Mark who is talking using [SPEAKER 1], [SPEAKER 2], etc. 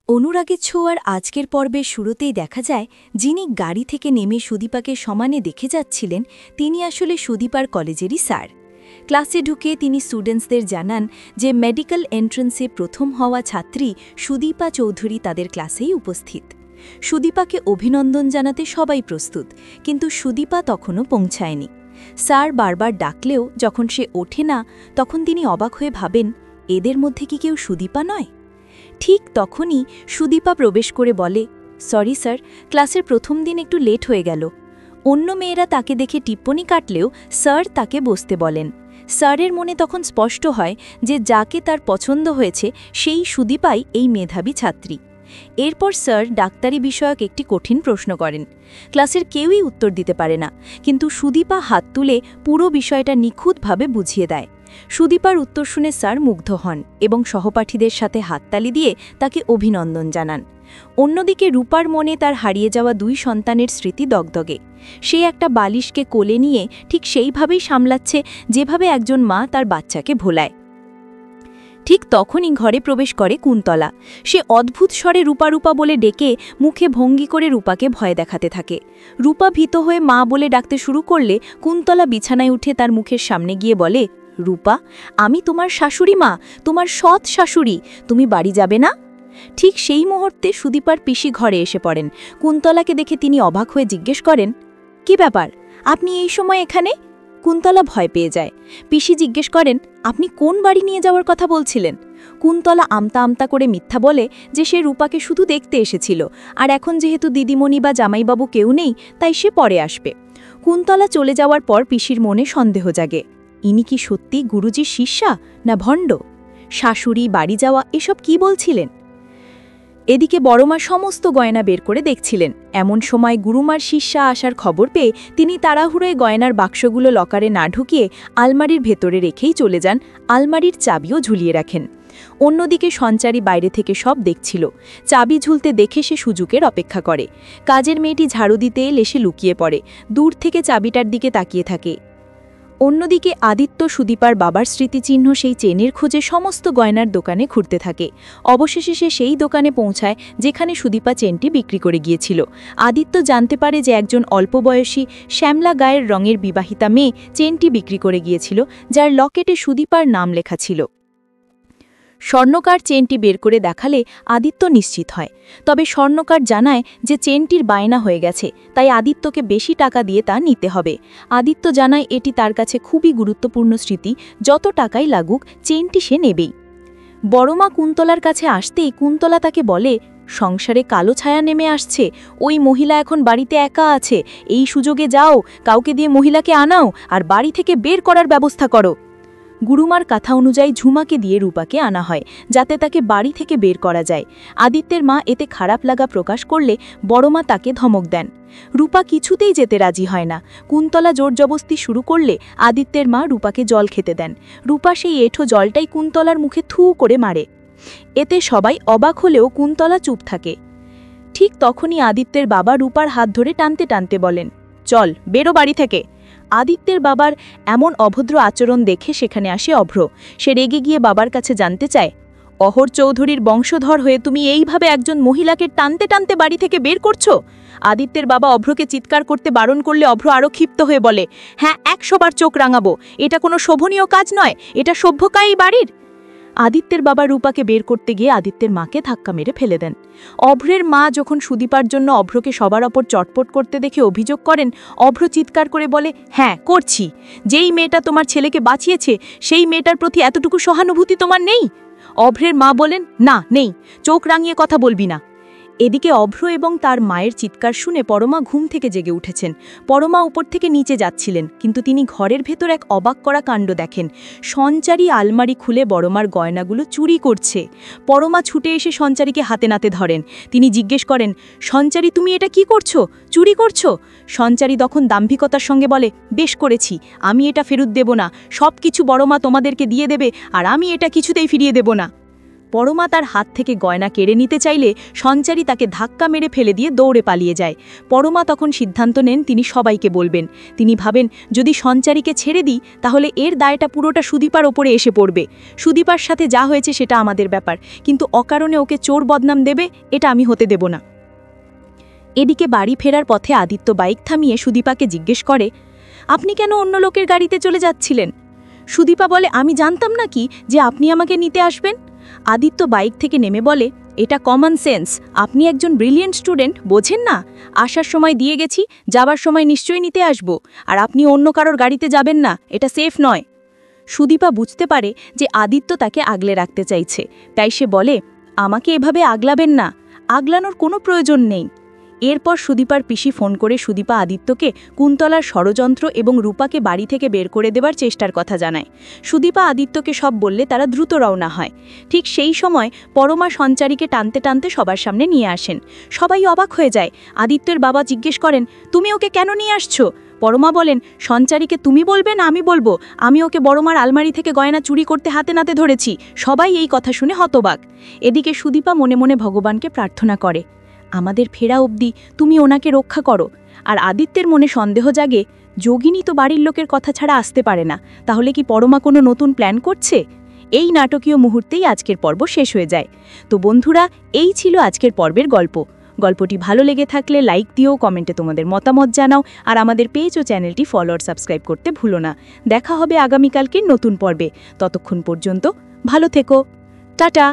[SPEAKER 1] অনুরাগের ছোঁয়ার আজকের পর্বের শুরুতেই দেখা যায় যিনি গাড়ি থেকে নেমে সুদীপাকে সমানে দেখে যাচ্ছিলেন তিনি আসলে সুদীপার কলেজেরই স্যার। ক্লাসে ঢুকে তিনি স্টুডেন্টসদের জানান যে মেডিকেল এন্ট্রান্সে প্রথম হওয়া ছাত্রী সুদীপা চৌধুরী তাদের ক্লাসেই উপস্থিত। সুদীপাকে অভিনন্দন জানাতে সবাই প্রস্তুত, কিন্তু সুদীপা তখনও পৌঁছায়নি। স্যার বারবার ডাকলেও যখন সে ওঠে না তখন তিনি অবাক হয়ে ভাবেন, এদের মধ্যে কি কেউ সুদীপা নয়? ঠিক তখনই সুদীপা প্রবেশ করে বলে, সরি স্যার, ক্লাসের প্রথম দিন একটু লেট হয়ে গেল। অন্য মেয়েরা তাকে দেখে টিপ্পনি কাটলেও স্যার তাকে বসতে বলেন। স্যারের মনে তখন স্পষ্ট হয় যে যাকে তার পছন্দ হয়েছে সেই সুদীপাই এই মেধাবী ছাত্রী। এরপর স্যার ডাক্তারি বিষয়ক একটি কঠিন প্রশ্ন করেন। ক্লাসের কেউই উত্তর দিতে পারে না, কিন্তু সুদীপা হাত তুলে পুরো বিষয়টা নিখুঁতভাবে বুঝিয়ে দেয়। সুদীপার উত্তর শুনে স্যার মুগ্ধ হন এবং সহপাঠীদের সাথে হাততালি দিয়ে তাকে অভিনন্দন জানান। অন্যদিকে রূপার মনে তার হারিয়ে যাওয়া দুই সন্তানের স্মৃতি দগদগে। সে একটা বালিশকে কোলে নিয়ে ঠিক সেইভাবেই সামলাচ্ছে যেভাবে একজন মা তার বাচ্চাকে ভোলায়। ঠিক তখনই ঘরে প্রবেশ করে কুন্তলা। সে অদ্ভুত স্বরে রূপা রূপা বলে ডেকে মুখে ভঙ্গি করে রূপাকে ভয় দেখাতে থাকে। রূপা ভীত হয়ে মা বলে ডাকতে শুরু করলে কুন্তলা বিছানায় উঠে তার মুখের সামনে গিয়ে বলে, রূপা, আমি তোমার শাশুড়ি মা, তোমার সৎ শাশুড়ি, তুমি বাড়ি যাবে না? ঠিক সেই মুহূর্তে সুদীপার পিসি ঘরে এসে পড়েন। কুন্তলাকে দেখে তিনি অবাক হয়ে জিজ্ঞেস করেন, কি ব্যাপার, আপনি এই সময় এখানে? কুন্তলা ভয় পেয়ে যায়। পিসি জিজ্ঞেস করেন, আপনি কোন বাড়ি নিয়ে যাওয়ার কথা বলছিলেন? কুন্তলা আমতা আমতা করে মিথ্যা বলে যে সে রূপাকে শুধু দেখতে এসেছিল, আর এখন যেহেতু দিদিমণি বা জামাইবাবু কেউ নেই তাই সে পরে আসবে। কুন্তলা চলে যাওয়ার পর পিসির মনে সন্দেহ জাগে, ইনি কি সত্যি গুরুজির শিষ্যা না ভণ্ড? শাশুড়ি, বাড়ি যাওয়া, এসব কি বলছিলেন? এদিকে বড়মা সমস্ত গয়না বের করে দেখছিলেন। এমন সময় গুরুমার শিষ্যা আসার খবর পেয়ে তিনি তাড়াহুড়োয় গয়নার বাক্সগুলো লকারে না ঢুকিয়ে আলমারির ভেতরে রেখেই চলে যান। আলমারির চাবিও ঝুলিয়ে রাখেন। অন্যদিকে সঞ্চারী বাইরে থেকে সব দেখছিল। চাবি ঝুলতে দেখে সে সুযোগের অপেক্ষা করে। কাজের মেয়েটি ঝাড়ু দিতে এলে সে লুকিয়ে পড়ে, দূর থেকে চাবিটার দিকে তাকিয়ে থাকে। অন্যদিকে আদিত্য সুদীপার বাবার স্মৃতিচিহ্ন সেই চেনের খোঁজে সমস্ত গয়নার দোকানে ঘুরতে থাকে। অবশেষে সে সেই দোকানে পৌঁছায় যেখানে সুদীপা চেনটি বিক্রি করে গিয়েছিল। আদিত্য জানতে পারে যে একজন অল্পবয়সী শ্যামলা গায়ের রঙের বিবাহিতা মেয়ে চেনটি বিক্রি করে গিয়েছিল, যার লকেটে সুদীপার নাম লেখা ছিল। স্বর্ণকার চেনটি বের করে দেখালে আদিত্য নিশ্চিত হয়। তবে স্বর্ণকার জানায় যে চেনটির বায়না হয়ে গেছে, তাই আদিত্যকে বেশি টাকা দিয়ে তা নিতে হবে। আদিত্য জানায় এটি তার কাছে খুবই গুরুত্বপূর্ণ স্মৃতি, যত টাকাই লাগুক চেনটি সে নেবেই। বড়মা কুন্তলার কাছে আসতেই কুন্তলা তাকে বলে, সংসারে কালো ছায়া নেমে আসছে, ওই মহিলা এখন বাড়িতে একা আছে, এই সুযোগে যাও, কাউকে দিয়ে মহিলাকে আনাও আর বাড়ি থেকে বের করার ব্যবস্থা করো। গুরুমার কথা অনুযায়ী ঝুমাকে দিয়ে রূপাকে আনা হয়, যাতে তাকে বাড়ি থেকে বের করা যায়। আদিত্যের মা এতে খারাপ লাগা প্রকাশ করলে বড়মা তাকে ধমক দেন। রূপা কিছুতেই যেতে রাজি হয় না। কুন্তলা জোরজবস্তি শুরু করলে আদিত্যের মা রূপাকে জল খেতে দেন। রূপা সেই এঁঠো জলটাই কুন্তলার মুখে থু করে মারে। এতে সবাই অবাক হলেও কুন্তলা চুপ থাকে। ঠিক তখনই আদিত্যের বাবা রূপার হাত ধরে টানতে টানতে বলেন, চল, বেরো বাড়ি থেকে। আদিত্যের বাবার এমন অভদ্র আচরণ দেখে সেখানে আসে অভ্র। সে রেগে গিয়ে বাবার কাছে জানতে চায়, অহর চৌধুরীর বংশধর হয়ে তুমি এইভাবে একজন মহিলাকে টানতে টানতে বাড়ি থেকে বের করছো? আদিত্যের বাবা অভ্রকে চিৎকার করতে বারণ করলে অভ্র আরও ক্ষিপ্ত হয়ে বলে, হ্যাঁ, 100 বার চোখ রাঙাবো, এটা কোনো শোভনীয় কাজ নয়, এটা সভ্যকাই বাড়ির। আদিত্যের বাবা রূপাকে বের করতে গিয়ে আদিত্যের মাকে ধাক্কা মেরে ফেলে দেন। অভ্রের মা যখন সুদীপার জন্য অভ্রকে সবার ওপর চটপট করতে দেখে অভিযোগ করেন, অভ্র চিৎকার করে বলে, হ্যাঁ করছি, যেই মেয়েটা তোমার ছেলেকে বাঁচিয়েছে সেই মেয়েটার প্রতি এতটুকু সহানুভূতি তোমার নেই? অভ্রের মা বলেন, না নেই, চোখ রাঙিয়ে কথা বলবি না। এদিকে অভ্র এবং তার মায়ের চিৎকার শুনে পরমা ঘুম থেকে জেগে উঠেছেন। পরমা উপর থেকে নিচে যাচ্ছিলেন, কিন্তু তিনি ঘরের ভেতর এক অবাক করা কাণ্ড দেখেন। সঞ্চারী আলমারি খুলে বড়মার গয়নাগুলো চুরি করছে। পরমা ছুটে এসে সঞ্চারীকে হাতে নাতে ধরেন। তিনি জিজ্ঞেস করেন, সঞ্চারী, তুমি এটা কি করছো? চুরি করছো? সঞ্চারী তখন দাম্ভিকতার সঙ্গে বলে, বেশ করেছি, আমি এটা ফেরত দেব না, সব কিছু বড়মা তোমাদেরকে দিয়ে দেবে আর আমি এটা কিছুতেই ফিরিয়ে দেব না। পরমা তার হাত থেকে গয়না কেড়ে নিতে চাইলে সঞ্চারী তাকে ধাক্কা মেরে ফেলে দিয়ে দৌড়ে পালিয়ে যায়। পরমা তখন সিদ্ধান্ত নেন তিনি সবাইকে বলবেন। তিনি ভাবেন যদি সঞ্চারীকে ছেড়ে দিই তাহলে এর দায়টা পুরোটা সুদীপার ওপরে এসে পড়বে। সুদীপার সাথে যা হয়েছে সেটা আমাদের ব্যাপার, কিন্তু অকারণে ওকে চোর বদনাম দেবে এটা আমি হতে দেব না। এদিকে বাড়ি ফেরার পথে আদিত্য বাইক থামিয়ে সুদীপাকে জিজ্ঞেস করে, আপনি কেন অন্য লোকের গাড়িতে চলে যাচ্ছিলেন? সুদীপা বলে, আমি জানতাম না কি যে আপনি আমাকে নিতে আসবেন। আদিত্য বাইক থেকে নেমে বলে, এটা কমন সেন্স, আপনি একজন ব্রিলিয়েন্ট স্টুডেন্ট, বোঝেন না? আসার সময় দিয়ে গেছি, যাবার সময় নিশ্চয়ই নিতে আসব, আর আপনি অন্য কারোর গাড়িতে যাবেন না, এটা সেফ নয়। সুদীপা বুঝতে পারে যে আদিত্য তাকে আগলে রাখতে চাইছে, তাই সে বলে, আমাকে এভাবে আগলাবেন না, আগলানোর কোনো প্রয়োজন নেই। এরপর সুদীপার পিসি ফোন করে সুদীপা আদিত্যকে কুন্তলার ষড়যন্ত্র এবং রূপাকে বাড়ি থেকে বের করে দেবার চেষ্টার কথা জানায়। সুদীপা আদিত্যকে সব বললে তারা দ্রুত রওনা হয়। ঠিক সেই সময় পরমা সঞ্চারীকে টানতে টানতে সবার সামনে নিয়ে আসেন। সবাই অবাক হয়ে যায়। আদিত্যের বাবা জিজ্ঞেস করেন, তুমি ওকে কেন নিয়ে আসছো? পরমা বলেন, সঞ্চারীকে তুমি বলবে না আমি বলবো? আমি ওকে বড়মার আলমারি থেকে গয়না চুরি করতে হাতে নাতে ধরেছি। সবাই এই কথা শুনে হতবাক। এদিকে সুদীপা মনে মনে ভগবানকে প্রার্থনা করে, আমাদের ফেরা অবধি তুমি ওনাকে রক্ষা করো। আর আদিত্যের মনে সন্দেহ জাগে, যোগিনী তো বাড়ির লোকের কথা ছাড়া আসতে পারে না, তাহলে কি পরমা কোনো নতুন প্ল্যান করছে? এই নাটকীয় মুহূর্তেই আজকের পর্ব শেষ হয়ে যায়। তো বন্ধুরা, এই ছিল আজকের পর্বের গল্প। গল্পটি ভালো লেগে থাকলে লাইক দিও, কমেন্টে তোমাদের মতামত জানাও, আর আমাদের পেজ ও চ্যানেলটি ফলো আর সাবস্ক্রাইব করতে ভুলো না। দেখা হবে আগামীকালকের নতুন পর্বে। ততক্ষণ পর্যন্ত ভালো থেকো, টাটা।